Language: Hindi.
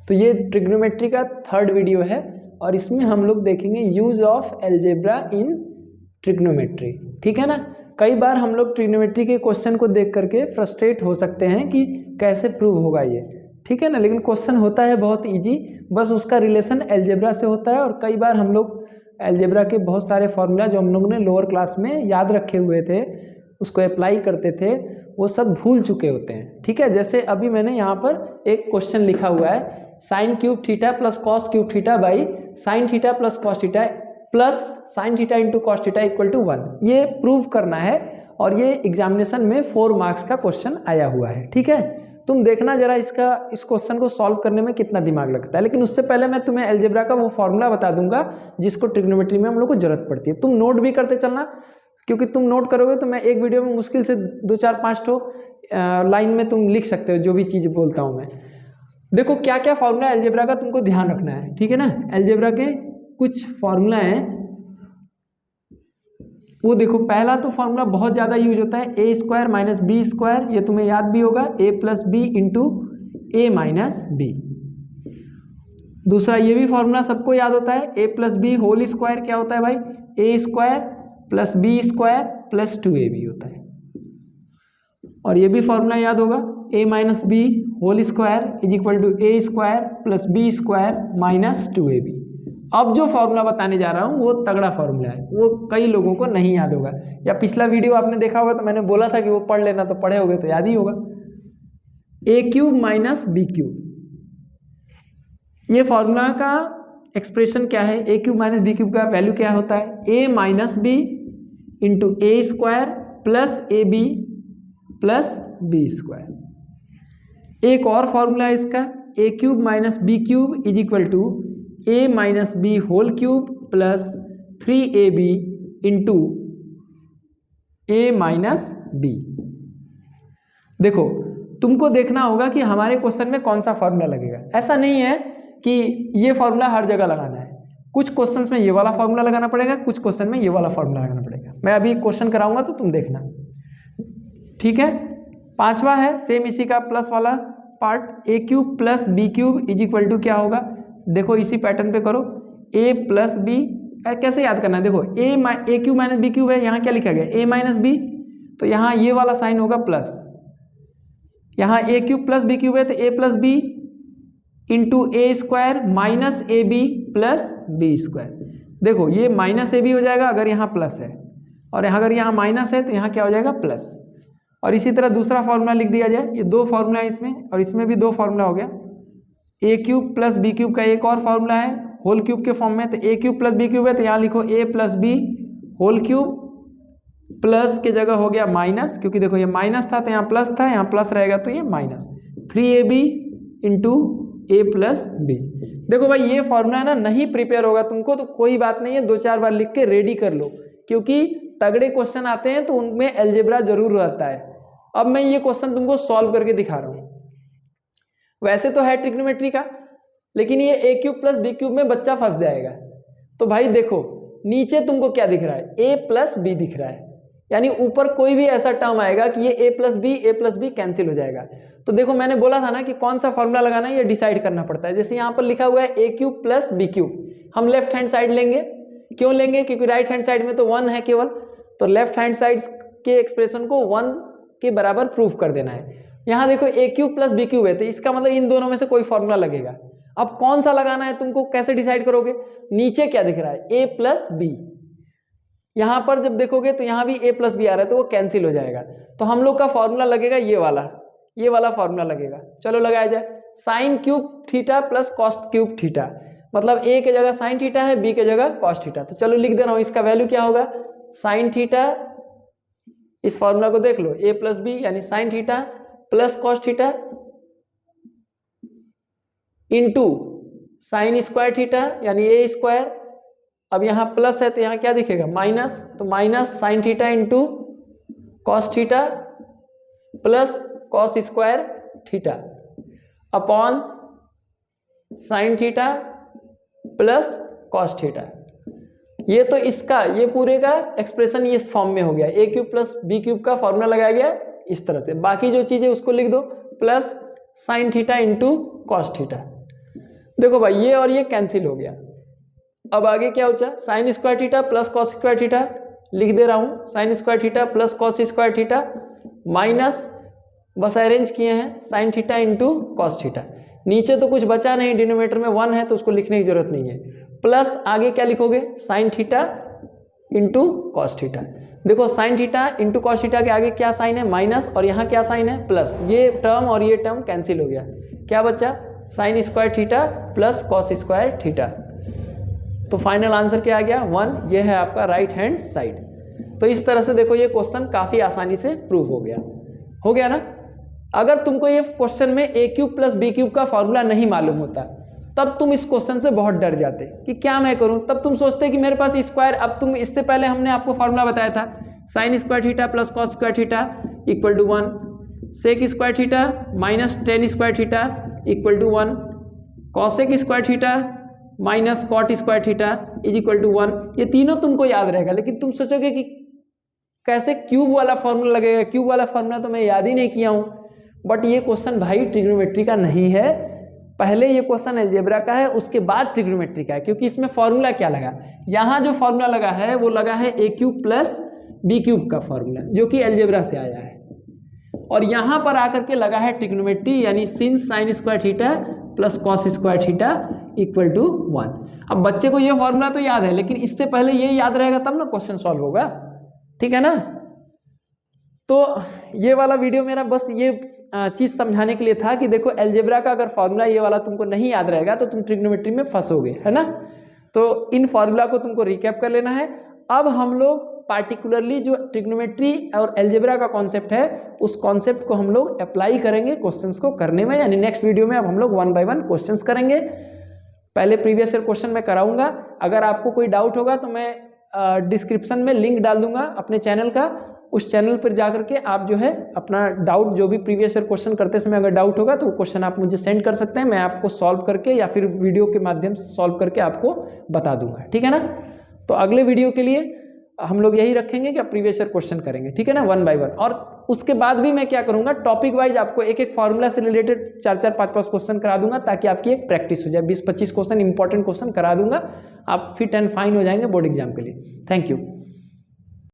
तो ये ट्रिग्नोमेट्री का थर्ड वीडियो है और इसमें हम लोग देखेंगे use of algebra in trigonometry. ठीक है ना। कई बार हम लोग ट्रिग्नोमेट्री के क्वेश्चन को देख करके फ्रस्ट्रेट हो सकते हैं कि कैसे प्रूव होगा ये, ठीक है ना, लेकिन क्वेश्चन होता है बहुत इजी, बस उसका रिलेशन अलजेब्रा से होता है। और कई बार हम लोग अलजेब्रा के बहुत सारे फॉर्मूला जो हम लोग ने लोअर क्लास में याद रखे हुए थे, उसको अप्लाई करते थे, वो सब भूल चुके होते हैं। ठीक है, जैसे अभी मैंने यहाँ पर एक क्वेश्चन लिखा हुआ है, sine cube theta plus cos cube theta by sine theta plus cos theta plus sine theta into cos theta equal to 1, ये प्रूव करना है और ये एग्जामिनेशन में 4 मार्क्स का क्वेश्चन आया हुआ है। ठीक है, तुम देखना जरा इस क्वेश्चन को सॉल्व करने में कितना दिमाग लगता है। लेकिन उससे पहले मैं तुम्हें अलजेब्रा का वो फॉर्मूला बता दूंगा जिसको ट्रिग्नोमेट्री में हम लोग को जरूरत पड़ती है। तुम नोट भी करते चलना, क्योंकि तुम नोट करोगे तो मैं एक वीडियो में मुश्किल से 2-4-5 ठो लाइन में तुम लिख सकते हो जो भी चीज़ बोलता हूँ मैं। देखो क्या क्या फॉर्मूला अलजेब्रा का तुमको ध्यान रखना है, ठीक है ना। अलजेब्रा के कुछ फॉर्मूला हैं, वो देखो। पहला तो फॉर्मूला बहुत ज़्यादा यूज होता है, A square minus B square, ये तुम्हें याद भी होगा, A plus B into A minus B. दूसरा ये भी फॉर्मूला सबको याद होता है, A plus B whole square क्या होता है भाई, A square plus B square plus 2ab होता है। और ये भी फॉर्मूला याद होगा, A minus B whole square is equal to A square plus B square minus 2ab। अब जो फॉर्मूला बताने जा रहा हूँ वो तगड़ा फॉर्मूला है, वो कई लोगों को नहीं याद होगा, या पिछला वीडियो आपने देखा होगा तो मैंने बोला था कि वो पढ़ लेना, तो पढ़े होगे तो याद ही होगा। A cube minus B cube, ये फॉर्मूला का एक्सप्रेशन क्या है, A cube minus B cube का वैल्यू क्या होता है, A minus B into A square plus A B plus B square. एक और फॉर्मूला है इसका, A cube minus B cube is equal to A minus B whole cube plus 3ab into A minus B. देखो तुमको देखना होगा कि हमारे क्वेश्चन में कौन सा फॉर्मूला लगेगा। ऐसा नहीं है कि ये फॉर्मूला हर जगह लगाना है, कुछ क्वेश्चंस में ये वाला फॉर्मूला लगाना पड़ेगा, कुछ क्वेश्चन में ये वाला फॉर्मूला लगाना पड़ेगा। मैं अभी क्वेश्चन कराऊंगा तो तुम देखना, ठीक है। पांचवा है सेम इसी का प्लस वाला part, A cube plus B cube is equal to क्या होगा, देखो इसी पैटर्न पे करो, ए प्लस बी। कैसे याद करना है, देखो ए क्यूब माइनस बी क्यूब है, यहाँ क्या लिखा गया, ए माइनस बी, तो यहाँ ये वाला साइन होगा प्लस, यहाँ A cube plus B cube है तो A plus B into A square minus A B plus B square. देखो ये माइनस ए बी हो जाएगा अगर यहाँ प्लस है, और अगर यहाँ माइनस है तो यहाँ क्या हो जाएगा प्लस। और इसी तरह दूसरा फॉर्मूला लिख दिया जाए, ये 2 फॉर्मूला है इसमें, और इसमें भी 2 फॉर्मूला हो गया। ए क्यूब प्लस बी क्यूब का एक और फॉर्मूला है होल क्यूब के फॉर्म में, तो A cube plus B cube है तो यहाँ लिखो A plus B whole cube, plus के जगह हो गया माइनस, क्योंकि देखो ये माइनस था तो यहाँ प्लस था, यहाँ प्लस रहेगा तो ये माइनस, 3ab इंटू ए प्लस बी। देखो भाई ये फॉर्मूला ना नहीं प्रिपेयर होगा तुमको तो कोई बात नहीं है, 2-4 बार लिख के रेडी कर लो, क्योंकि तगड़े क्वेश्चन आते हैं तो उनमें अलजेब्रा जरूर रहता है। अब मैं ये क्वेश्चन तुमको सॉल्व करके दिखा रहा हूँ। वैसे तो है ट्रिग्नोमेट्री का, लेकिन ये ए क्यूब प्लस बी क्यूब में बच्चा फंस जाएगा। तो भाई देखो नीचे तुमको क्या दिख रहा है, ए प्लस बी दिख रहा है, यानी ऊपर कोई भी ऐसा टर्म आएगा कि ये ए प्लस बी कैंसिल हो जाएगा। तो देखो मैंने बोला था ना कि कौन सा फॉर्मूला लगाना है ये डिसाइड करना पड़ता है। जैसे यहाँ पर लिखा हुआ है A cube plus B cube, हम लेफ्ट हैंड साइड लेंगे, क्यों लेंगे, क्योंकि राइट हैंड साइड में तो 1 है केवल, तो लेफ्ट हैंड साइड के एक्सप्रेशन को 1 के बराबर प्रूफ कर देना है। यहाँ देखो ए क्यूब प्लस बी क्यूब है तो इसका मतलब इन दोनों में से कोई फॉर्मूला लगेगा। अब कौन सा लगाना है तुमको कैसे डिसाइड करोगे, नीचे क्या दिख रहा है ए प्लस बी, यहाँ पर जब देखोगे तो यहाँ भी ए प्लस बी आ रहा है तो वो कैंसिल हो जाएगा। तो हम लोग का फॉर्मूला लगेगा ये वाला फॉर्मूला लगेगा। चलो लगाया जाए, sign cube theta plus cos cube theta, मतलब ए के जगह साइन थीटा है, बी के जगह कॉस थीटा। तो चलो लिख दे रहा हूँ, इसका वैल्यू क्या होगा, साइन थीटा, इस फॉर्मूला को देख लो, ए प्लस बी यानी sign theta plus cos theta into sine square theta यानी ए स्क्वायर। अब यहाँ प्लस है तो यहाँ क्या दिखेगा माइनस, तो minus sign theta into cos theta plus cos square theta upon sine theta plus cos theta. ये तो इसका ये पूरे का एक्सप्रेशन ये इस फॉर्म में हो गया, ए क्यूब प्लस बी क्यूब का फॉर्मूला लगाया गया इस तरह से। बाकी जो चीजें उसको लिख दो, plus sine theta into cos theta. देखो भाई ये और ये कैंसिल हो गया। अब आगे क्या होता है, sign square theta plus cos square theta लिख दे रहा हूँ, sign square theta plus cos square theta minus, बस अरेंज किए हैं, sign theta into cos theta. नीचे तो कुछ बचा नहीं, डिनोमिनेटर में 1 है तो उसको लिखने की जरूरत नहीं है, प्लस आगे क्या लिखोगे, sine theta into cos theta. देखो sine theta into cos theta के आगे क्या साइन है, माइनस, और यहाँ क्या साइन है, प्लस। ये टर्म और ये टर्म कैंसिल हो गया, क्या बचा, sign square theta plus cos square theta. तो फाइनल आंसर क्या आ गया, 1। ये है आपका राइट हैंड साइड। तो इस तरह से देखो ये क्वेश्चन काफ़ी आसानी से प्रूव हो गया ना। अगर तुमको ये क्वेश्चन में ए क्यूब प्लस बी क्यूब का फॉर्मूला नहीं मालूम होता तब तुम इस क्वेश्चन से बहुत डर जाते कि क्या मैं करूं, तब तुम सोचते कि मेरे पास स्क्वायर, अब तुम इससे पहले हमने आपको फॉर्मूला बताया था, sine square theta plus cos square theta equal to 1, sec square theta minus tan square theta equal to 1, cosec square theta minus cot square theta is equal to 1। ये तीनों तुमको याद रहेगा, लेकिन तुम सोचोगे कि कैसे क्यूब वाला फॉर्मूला लगेगा, क्यूब वाला फॉर्मूला तो मैं याद ही नहीं किया हूँ। बट ये क्वेश्चन भाई ट्रिग्नोमेट्री का नहीं है, पहले ये क्वेश्चन अलजेब्रा का है, उसके बाद ट्रिग्नोमेट्री का है, क्योंकि इसमें फॉर्मूला क्या लगा, यहाँ जो फॉर्मूला लगा है वो लगा है A cube plus B cube का फॉर्मूला, जो कि अलजेब्रा से आया है, और यहाँ पर आकर के लगा है ट्रिग्नोमेट्री, यानी sin sine square theta plus cos square theta equal to 1। अब बच्चे को ये फॉर्मूला तो याद है, लेकिन इससे पहले ये याद रहेगा तब ना क्वेश्चन सॉल्व होगा, ठीक है ना। तो ये वाला वीडियो मेरा बस ये चीज़ समझाने के लिए था कि देखो अलजेब्रा का अगर फॉर्मूला ये वाला तुमको नहीं याद रहेगा तो तुम ट्रिग्नोमेट्री में फंसोगे, है ना। तो इन फॉर्मूला को तुमको रिकैप कर लेना है। अब हम लोग पार्टिकुलरली जो ट्रिग्नोमेट्री और अलजेब्रा का कॉन्सेप्ट है उस कॉन्सेप्ट को हम लोग अप्लाई करेंगे क्वेश्चंस को करने में, यानी नेक्स्ट वीडियो में अब हम लोग 1 बाय 1 क्वेश्चंस करेंगे। पहले प्रीवियस ईयर क्वेश्चन मैं कराऊंगा, अगर आपको कोई डाउट होगा तो मैं डिस्क्रिप्शन में लिंक डाल दूंगा अपने चैनल का, उस चैनल पर जाकर के आप जो है अपना डाउट, जो भी प्रीवियस ईयर क्वेश्चन करते समय अगर डाउट होगा तो क्वेश्चन आप मुझे सेंड कर सकते हैं, मैं आपको सॉल्व करके या फिर वीडियो के माध्यम से सॉल्व करके आपको बता दूंगा, ठीक है ना। तो अगले वीडियो के लिए हम लोग यही रखेंगे कि आप प्रीवियस ईयर क्वेश्चन करेंगे, ठीक है ना, 1 बाय 1। और उसके बाद भी मैं क्या करूंगा, टॉपिक वाइज आपको एक एक फॉर्मूला से रिलेटेड 4-4, 5-5 क्वेश्चन करा दूंगा, ताकि आपकी एक प्रैक्टिस हो जाए। 20-25 क्वेश्चन इंपॉर्टेंट क्वेश्चन करा दूंगा, आप फिट एंड फाइन हो जाएंगे बोर्ड एग्जाम के लिए। Thank you.